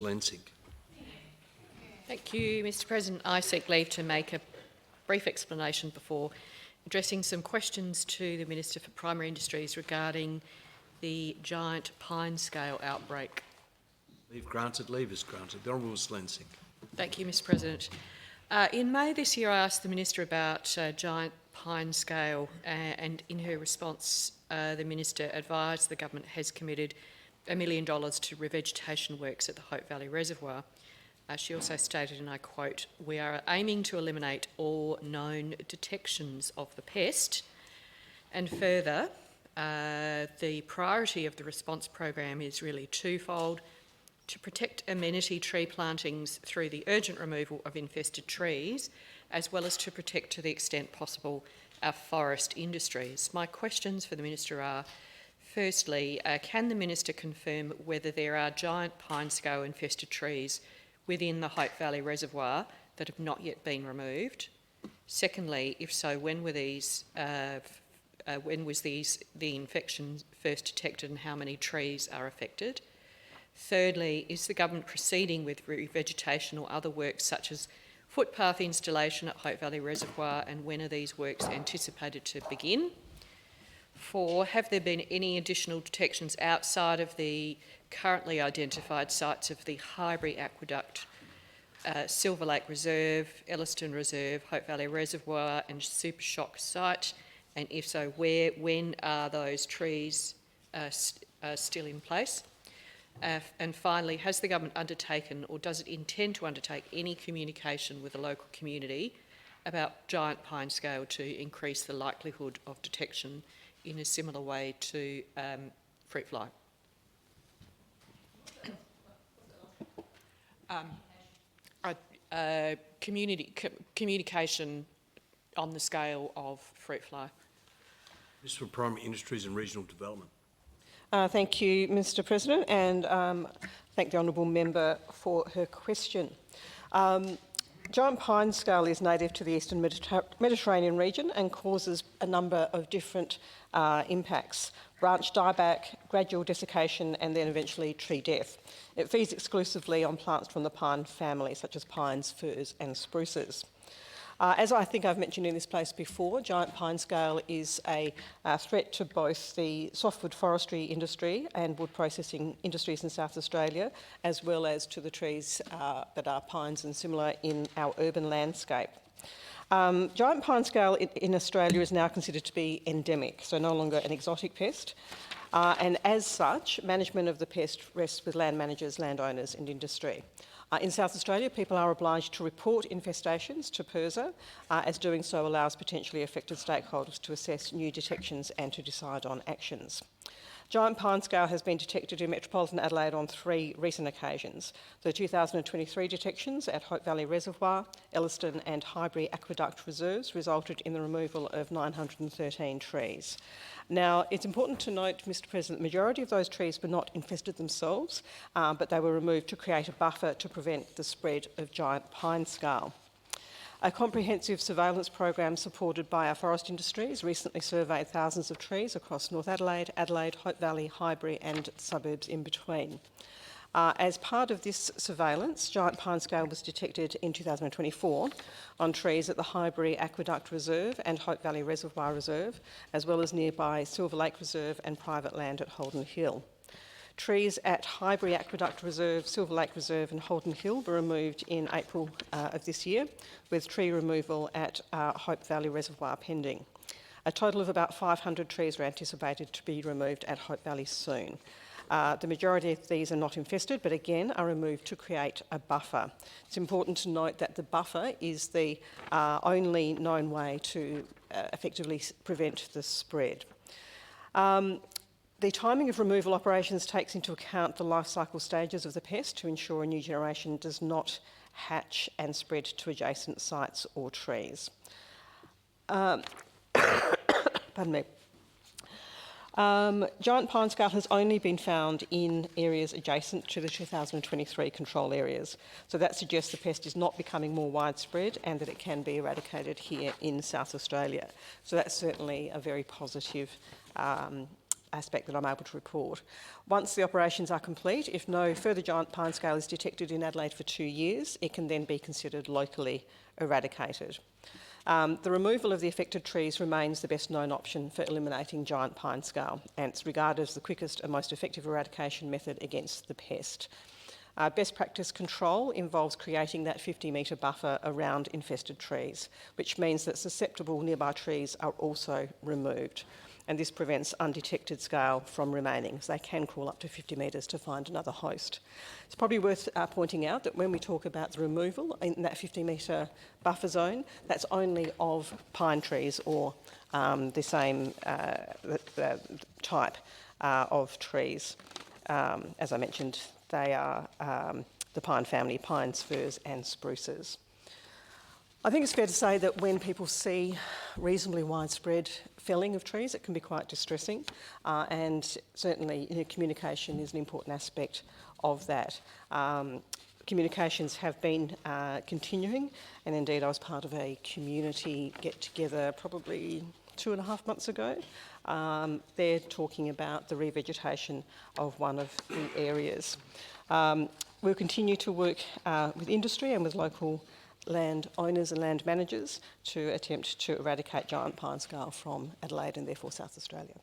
Lensing. Thank you, Mr President. I seek leave to make a brief explanation before addressing some questions to the Minister for Primary Industries regarding the giant pine scale outbreak. Leave granted. Leave is granted. The Honourable Ms Lensing. Thank you, Mr President. In May this year, I asked the Minister about giant pine scale, and in her response, the Minister advised the government has committed $1 million to revegetation works at the Hope Valley Reservoir. She also stated, and I quote, "We are aiming to eliminate all known detections of the pest." And further, the priority of the response program is really twofold: to protect amenity tree plantings through the urgent removal of infested trees, as well as to protect, to the extent possible, our forest industries. My questions for the Minister are, firstly, can the Minister confirm whether there are giant pine scale infested trees within the Hope Valley Reservoir that have not yet been removed? Secondly, if so, when was the infection first detected and how many trees are affected? Thirdly, is the government proceeding with revegetation or other works such as footpath installation at Hope Valley Reservoir, and when are these works anticipated to begin? 4, have there been any additional detections outside of the currently identified sites of the Highbury Aqueduct, Silver Lake Reserve, Elliston Reserve, Hope Valley Reservoir and Super Shock site? And if so, where, when are those trees still in place? And finally, has the government undertaken, or does it intend to undertake, any communication with the local community about giant pine scale to increase the likelihood of detection in a similar way to fruit fly? Communication on the scale of fruit fly. Minister for Primary Industries and Regional Development. Thank you, Mr President, and thank the honourable member for her question. Giant pine scale is native to the Eastern Mediterranean region and causes a number of different impacts: branch dieback, gradual desiccation and then eventually tree death. It feeds exclusively on plants from the pine family, such as pines, firs and spruces. As I think I've mentioned in this place before, giant pine scale is a threat to both the softwood forestry industry and wood processing industries in South Australia, as well as to the trees that are pines and similar in our urban landscape. Giant pine scale in Australia is now considered to be endemic, so no longer an exotic pest. And as such, management of the pest rests with land managers, landowners and industry. In South Australia, people are obliged to report infestations to PIRSA, as doing so allows potentially affected stakeholders to assess new detections and to decide on actions. Giant pine scale has been detected in metropolitan Adelaide on 3 recent occasions. The 2023 detections at Hope Valley Reservoir, Elliston and Highbury Aqueduct reserves resulted in the removal of 913 trees. Now, it's important to note, Mr President, the majority of those trees were not infested themselves, but they were removed to create a buffer to prevent the spread of giant pine scale. A comprehensive surveillance program supported by our forest industries recently surveyed thousands of trees across North Adelaide, Hope Valley, Highbury and suburbs in between. As part of this surveillance, giant pine scale was detected in 2024 on trees at the Highbury Aqueduct Reserve and Hope Valley Reservoir Reserve, as well as nearby Silver Lake Reserve and private land at Holden Hill. Trees at Highbury Aqueduct Reserve, Silver Lake Reserve and Holden Hill were removed in April of this year, with tree removal at Hope Valley Reservoir pending. A total of about 500 trees are anticipated to be removed at Hope Valley soon. The majority of these are not infested, but again are removed to create a buffer. It's important to note that the buffer is the only known way to effectively prevent the spread. The timing of removal operations takes into account the life cycle stages of the pest to ensure a new generation does not hatch and spread to adjacent sites or trees. Pardon me. Giant pine scale has only been found in areas adjacent to the 2023 control areas. So that suggests the pest is not becoming more widespread and that it can be eradicated here in South Australia. So that's certainly a very positive aspect that I'm able to report. Once the operations are complete, if no further giant pine scale is detected in Adelaide for 2 years, it can then be considered locally eradicated. The removal of the affected trees remains the best known option for eliminating giant pine scale, and it's regarded as the quickest and most effective eradication method against the pest. Best practice control involves creating that 50-metre buffer around infested trees, which means that susceptible nearby trees are also removed. And this prevents undetected scale from remaining, so they can crawl up to 50 metres to find another host. It's probably worth pointing out that when we talk about the removal in that 50-metre buffer zone, that's only of pine trees or the same type of trees. As I mentioned, they are the pine family, pines, firs and spruces. I think it's fair to say that when people see reasonably widespread felling of trees, it can be quite distressing, and certainly communication is an important aspect of that. Communications have been continuing, and indeed I was part of a community get-together probably 2.5 months ago. They're talking about the revegetation of one of the areas. We'll continue to work with industry and with local land owners and land managers to attempt to eradicate giant pine scale from Adelaide and therefore South Australia.